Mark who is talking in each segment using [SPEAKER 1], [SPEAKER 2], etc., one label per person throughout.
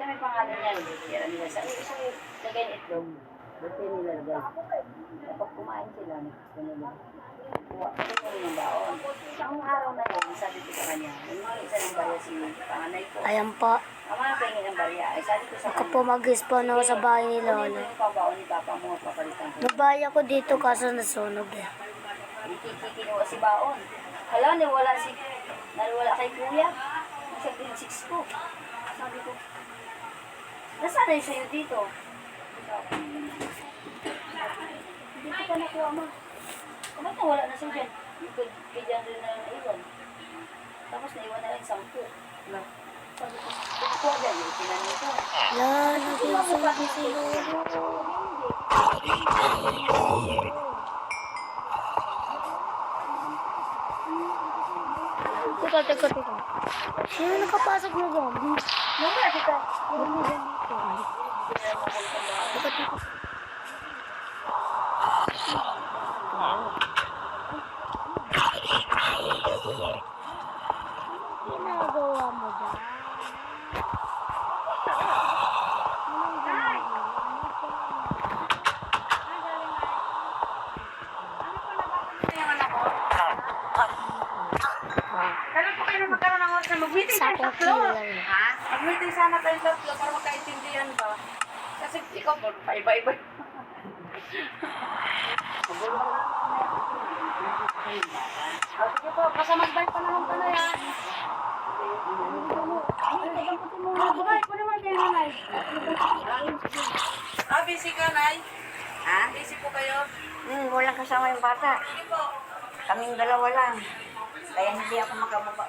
[SPEAKER 1] Basta may pangalan niya, tira nila. Sa lagay ng itlog, doon kayo nilalagay. Kapag kumain sila, nila. Ito yung baon. Ang araw na yun, sabi ko sa kanya, humingi isa ng barya si panganay ko.
[SPEAKER 2] Ayan po.
[SPEAKER 1] Ama, pahingi ng barya. Ay, sabi ko sa
[SPEAKER 2] Ako
[SPEAKER 1] kanya,
[SPEAKER 2] po mag-spawn ako sa bahay ni Lolo.
[SPEAKER 1] yung pambaon ni Papa mo, papalitan ko.
[SPEAKER 2] Nabahay ako dito kaso nasunog eh.
[SPEAKER 1] Kinuha si baon. Hala, nawala kay kuya. Nasa grade 6 ko. Sabi ko, nasaan na yung sa'yo dito? Hindi ko pa nakuha, ma. Ba't nawala na siya dyan? Kaya dyan rin na naiwan. Tapos naiwan na lang 10. Sabi ko, kukuha dyan, yung tinanong ko.
[SPEAKER 2] Yan, nagsusunog si Lolo. Teka. Sino nakapasok na dyan?
[SPEAKER 1] Mama, kita.
[SPEAKER 2] Huwag mo dyan dito. Teka. Ginagawa mo dyan?
[SPEAKER 1] Kailan po kayo na magkaroon ng oras na mag-meeting tayo
[SPEAKER 2] Sa
[SPEAKER 1] tatlo?
[SPEAKER 2] lang.
[SPEAKER 1] Ha? Mag-meeting sana tayo tatlo para magkaintindihan ba? Kasi ikaw, paiba-iba. Sige po, basta mag-bike pa naman ka na yan. Bukay ko naman kayo, nanay. Busy ka, nay? Ha? Busy po kayo?
[SPEAKER 3] Walang kasama yung bata.
[SPEAKER 1] Sige po.
[SPEAKER 3] Kaming dalawa lang. Kaya hindi ako makababa.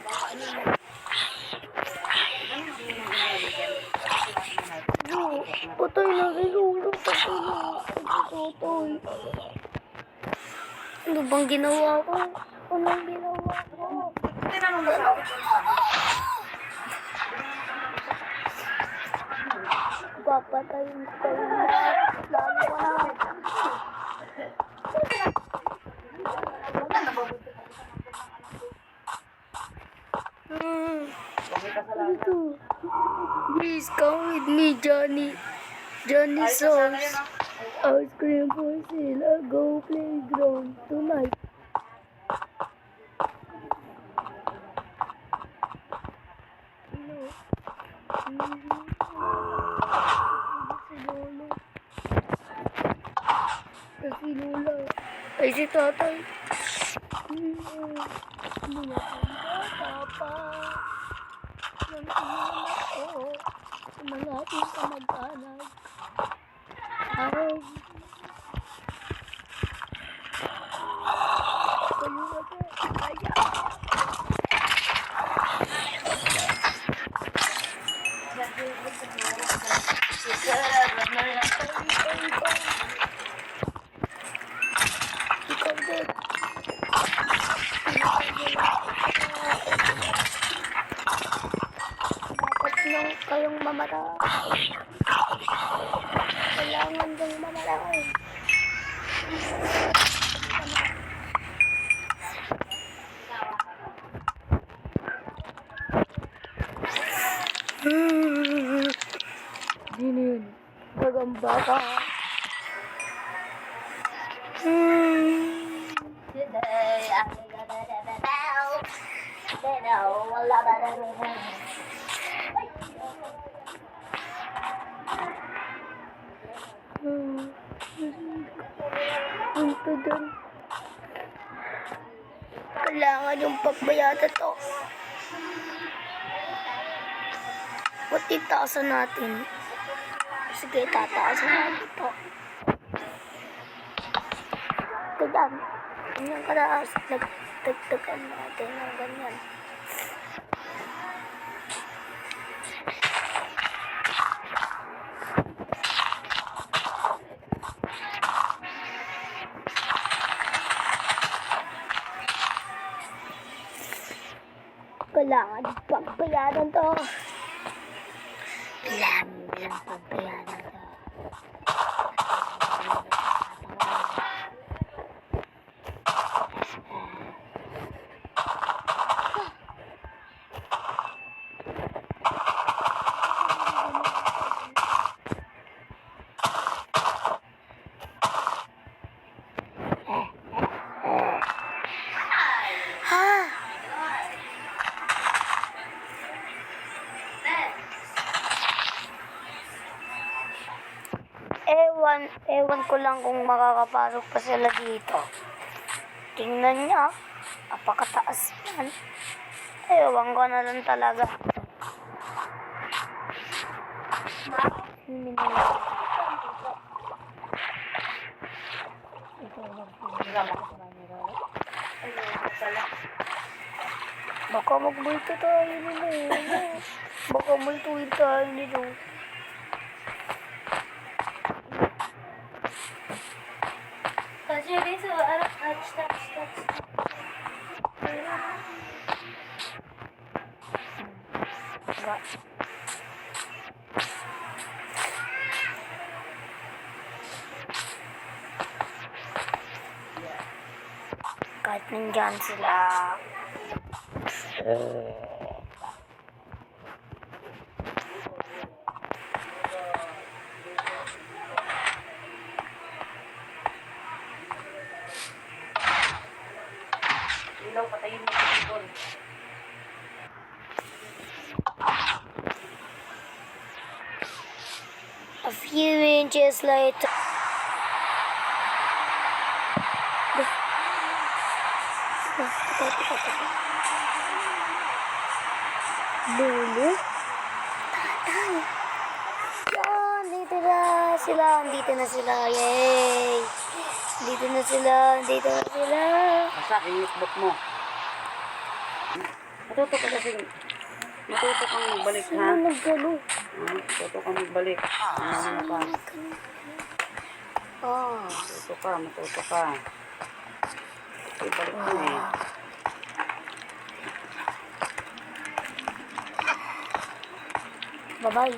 [SPEAKER 2] Patay na si Lolo. Patay na. Patay. Ano bang ginawa ko? Anong ginawa ko?
[SPEAKER 1] Tinanong mo sa akin.
[SPEAKER 2] Papatayin ko kayo lahat. Lalo ko na. Ito. Please come with me, Johnny. Johnny Sauce. Ice cream for sale. Go playground tonight. Hello. Si Lolo. Si Lola. Ay, si Tatay. Papa. Nang inuman ako sa mga ating kamag-anak. Kayo na ba? Kaya. Ikaw din. Dapat nang kayong mamatay. Kailangan dong mamatay. Sino yun? Gagamba ka.
[SPEAKER 1] Today, I'm
[SPEAKER 2] Punto dun. Kailangan yung pagbayada to. Pati taasan natin. Sige, tataasan natin to. Ganyan. Ganyan kataas. Nagtagtagan natin ng ganyan. Kailangan pagbayaran to. Kailangan pagbayaran to. Ewan ko lang kung makakapasok pa sila dito. Tingnan niya. Napakataas yan. Ewan ko na lang talaga. Baka magmulto tayo nila eh. Baka multuin tayo nila. Kasi dito, touch. Kahit nandyan sila.
[SPEAKER 1] Ilaw, patayin mo yung tibol.
[SPEAKER 2] A few inches later. Lulu? Tatay! Yan, dito na sila. Dito na sila. Yay! Dito na sila.
[SPEAKER 1] Basta, initbok mo. Matuto ka kasi. Matuto kang magbalik, ha?
[SPEAKER 2] Sino nagdalo?
[SPEAKER 1] Matuto kang magbalik. Ano ka?
[SPEAKER 2] Oh.
[SPEAKER 1] Matuto ka. Ibalik mo eh.
[SPEAKER 2] Bye-bye.